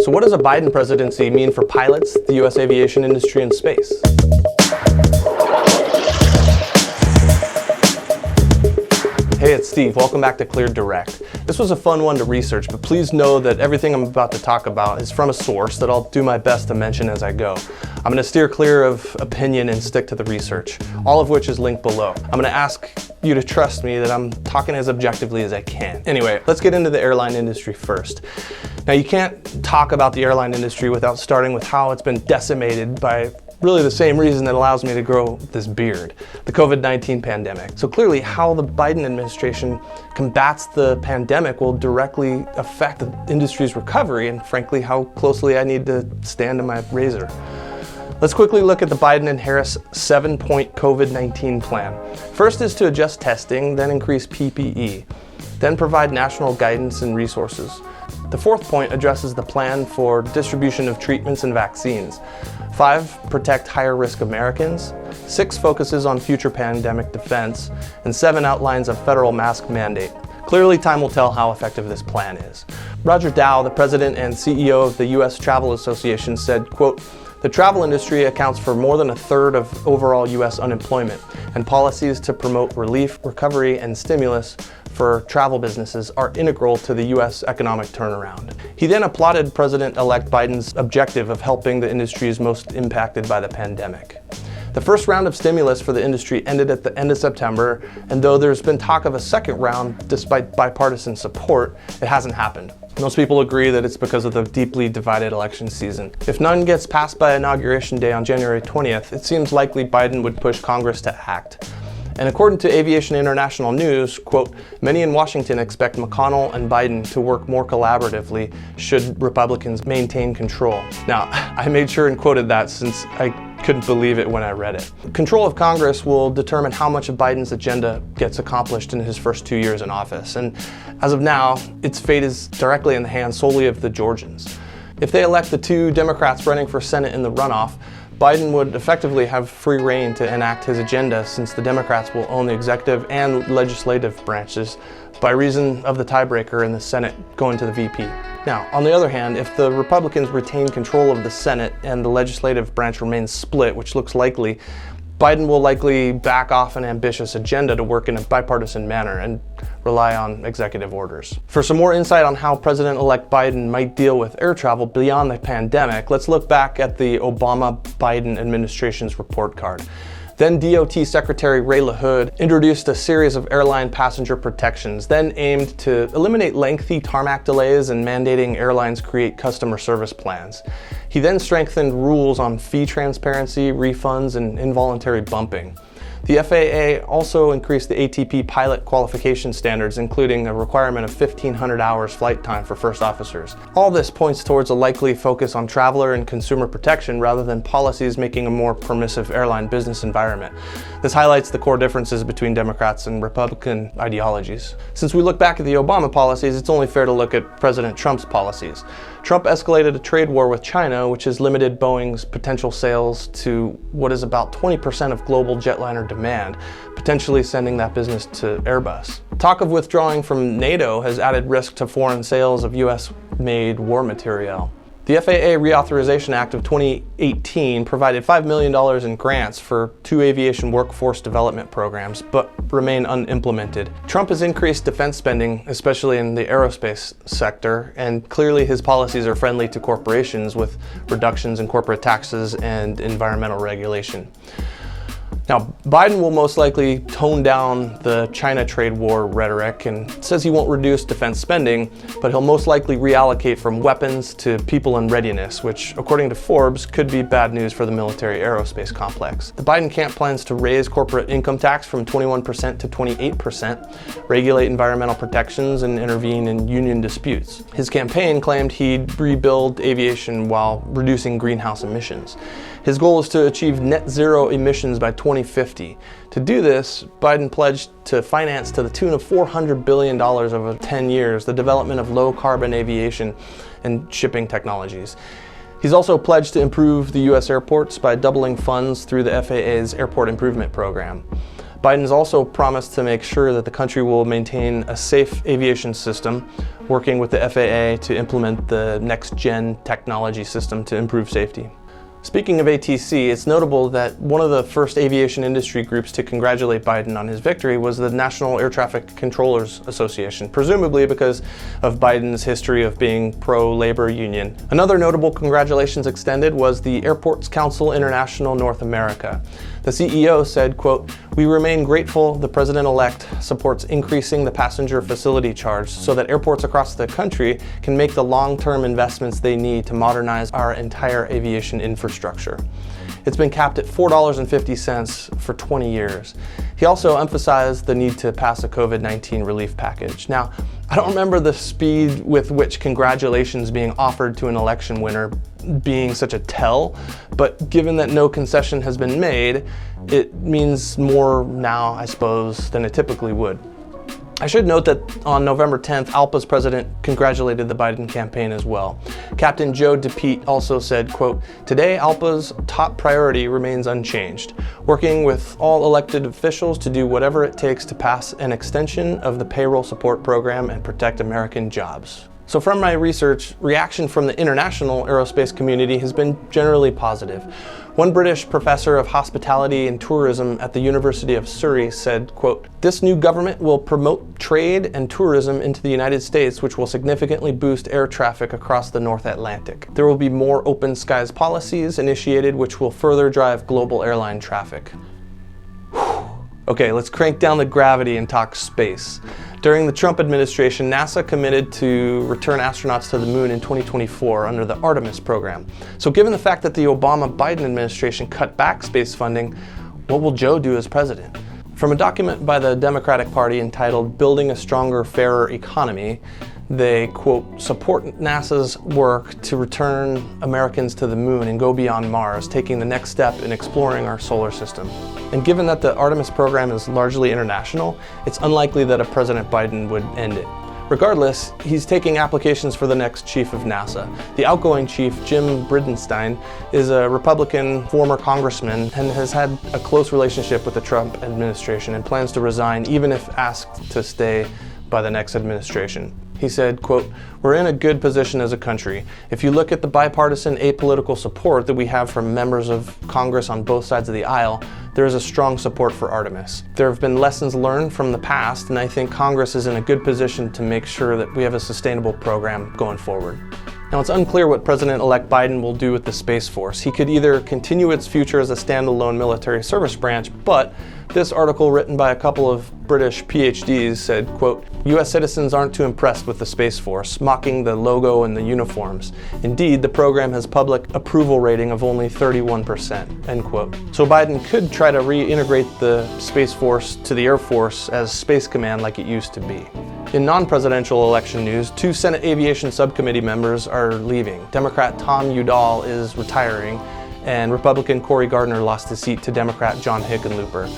So what does a Biden presidency mean for pilots, the U.S. aviation industry, and space? Hey, it's Steve. Welcome back to Cleared Direct. This was a fun one to research, but please know that everything I'm about to talk about is from a source that I'll do my best to mention as I go. I'm going to steer clear of opinion and stick to the research, all of which is linked below. I'm going to ask you to trust me that I'm talking as objectively as I can. Anyway, let's get into the airline industry first. Now, you can't talk about the airline industry without starting with how it's been decimated by really the same reason that allows me to grow this beard, the COVID-19 pandemic. So clearly how the Biden administration combats the pandemic will directly affect the industry's recovery and frankly how closely I need to stand to my razor. Let's quickly look at the Biden and Harris 7-point COVID-19 plan. First is to adjust testing, then increase PPE, then provide national guidance and resources. The fourth point addresses the plan for distribution of treatments and vaccines. 5, protect higher risk Americans. 6, focuses on future pandemic defense. And 7, outlines a federal mask mandate. Clearly, time will tell how effective this plan is. Roger Dow, the president and CEO of the U.S. Travel Association, said, quote, "The travel industry accounts for more than a third of overall U.S. unemployment, and policies to promote relief, recovery, and stimulus for travel businesses are integral to the U.S. economic turnaround." He then applauded President-elect Biden's objective of helping the industries most impacted by the pandemic. The first round of stimulus for the industry ended at the end of September, and though there's been talk of a second round despite bipartisan support, it hasn't happened. Most people agree that it's because of the deeply divided election season. If none gets passed by Inauguration Day on January 20th, it seems likely Biden would push Congress to act. And according to Aviation International News, quote, "Many in Washington expect McConnell and Biden to work more collaboratively should Republicans maintain control." Now, I made sure and quoted that since I couldn't believe it when I read it. Control of Congress will determine how much of Biden's agenda gets accomplished in his first 2 years in office. And as of now, its fate is directly in the hands solely of the Georgians. If they elect the 2 Democrats running for Senate in the runoff, Biden would effectively have free rein to enact his agenda since the Democrats will own the executive and legislative branches by reason of the tiebreaker in the Senate going to the VP. Now, on the other hand, if the Republicans retain control of the Senate and the legislative branch remains split, which looks likely, Biden will likely back off an ambitious agenda to work in a bipartisan manner and rely on executive orders. For some more insight on how President-elect Biden might deal with air travel beyond the pandemic, let's look back at the Obama-Biden administration's report card. Then DOT Secretary Ray LaHood introduced a series of airline passenger protections, then aimed to eliminate lengthy tarmac delays and mandating airlines create customer service plans. He then strengthened rules on fee transparency, refunds, and involuntary bumping. The FAA also increased the ATP pilot qualification standards, including a requirement of 1,500 hours flight time for first officers. All this points towards a likely focus on traveler and consumer protection rather than policies making a more permissive airline business environment. This highlights the core differences between Democrats and Republican ideologies. Since we look back at the Obama policies, it's only fair to look at President Trump's policies. Trump escalated a trade war with China, which has limited Boeing's potential sales to what is about 20% of global jetliner demand, potentially sending that business to Airbus. Talk of withdrawing from NATO has added risk to foreign sales of US-made war material. The FAA Reauthorization Act of 2018 provided $5 million in grants for 2 aviation workforce development programs, but remain unimplemented. Trump has increased defense spending, especially in the aerospace sector, and clearly his policies are friendly to corporations with reductions in corporate taxes and environmental regulation. Now, Biden will most likely tone down the China trade war rhetoric and says he won't reduce defense spending, but he'll most likely reallocate from weapons to people in readiness, which, according to Forbes, could be bad news for the military aerospace complex. The Biden camp plans to raise corporate income tax from 21% to 28%, regulate environmental protections, and intervene in union disputes. His campaign claimed he'd rebuild aviation while reducing greenhouse emissions. His goal is to achieve net zero emissions by 2050. To do this, Biden pledged to finance to the tune of $400 billion over 10 years the development of low-carbon aviation and shipping technologies. He's also pledged to improve the U.S. airports by doubling funds through the FAA's Airport Improvement Program. Biden's also promised to make sure that the country will maintain a safe aviation system, working with the FAA to implement the next-gen technology system to improve safety. Speaking of ATC, it's notable that one of the first aviation industry groups to congratulate Biden on his victory was the National Air Traffic Controllers Association, presumably because of Biden's history of being pro-labor union. Another notable congratulations extended was the Airports Council International North America. The CEO said, quote, "We remain grateful the president-elect supports increasing the passenger facility charge so that airports across the country can make the long-term investments they need to modernize our entire aviation infrastructure. It's been capped at $4.50 for 20 years. He also emphasized the need to pass a COVID-19 relief package. Now, I don't remember the speed with which congratulations being offered to an election winner being such a tell, but given that no concession has been made, it means more now, I suppose, than it typically would. I should note that on November 10th, ALPA's president congratulated the Biden campaign as well. Captain Joe DePete also said, quote, "Today, ALPA's top priority remains unchanged, working with all elected officials to do whatever it takes to pass an extension of the payroll support program and protect American jobs." So from my research, reaction from the international aerospace community has been generally positive. One British professor of hospitality and tourism at the University of Surrey said, quote, "This new government will promote trade and tourism into the United States, which will significantly boost air traffic across the North Atlantic. There will be more open skies policies initiated, which will further drive global airline traffic." Okay, let's crank down the gravity and talk space. During the Trump administration, NASA committed to return astronauts to the moon in 2024 under the Artemis program. So given the fact that the Obama-Biden administration cut back space funding, what will Joe do as president? From a document by the Democratic Party entitled "Building a Stronger, Fairer Economy," they, quote, "support NASA's work to return Americans to the moon and go beyond Mars, taking the next step in exploring our solar system." And given that the Artemis program is largely international, it's unlikely that a President Biden would end it. Regardless, he's taking applications for the next chief of NASA. The outgoing chief, Jim Bridenstine, is a Republican former congressman and has had a close relationship with the Trump administration and plans to resign even if asked to stay by the next administration. He said, quote, "We're in a good position as a country. If you look at the bipartisan apolitical support that we have from members of Congress on both sides of the aisle, there is a strong support for Artemis. There have been lessons learned from the past, and I think Congress is in a good position to make sure that we have a sustainable program going forward." Now, it's unclear what President-elect Biden will do with the Space Force. He could either continue its future as a standalone military service branch, but this article written by a couple of British PhDs said, quote, "U.S. citizens aren't too impressed with the Space Force, mocking the logo and the uniforms. Indeed, the program has public approval rating of only 31%, end quote. So Biden could try to reintegrate the Space Force to the Air Force as Space Command like it used to be. In non-presidential election news, 2 Senate Aviation Subcommittee members are leaving. Democrat Tom Udall is retiring, and Republican Cory Gardner lost his seat to Democrat John Hickenlooper.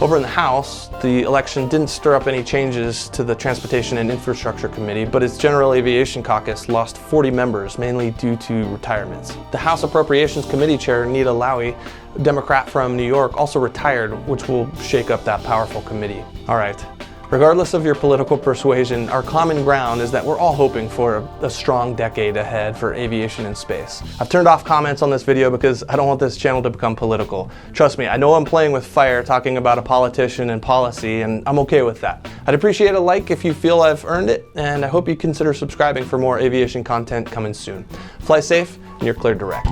Over in the House, the election didn't stir up any changes to the Transportation and Infrastructure Committee, but its General Aviation Caucus lost 40 members, mainly due to retirements. The House Appropriations Committee Chair, Nita Lowey, a Democrat from New York, also retired, which will shake up that powerful committee. All right. Regardless of your political persuasion, our common ground is that we're all hoping for a strong decade ahead for aviation and space. I've turned off comments on this video because I don't want this channel to become political. Trust me, I know I'm playing with fire talking about a politician and policy, and I'm okay with that. I'd appreciate a like if you feel I've earned it, and I hope you consider subscribing for more aviation content coming soon. Fly safe, and you're cleared direct.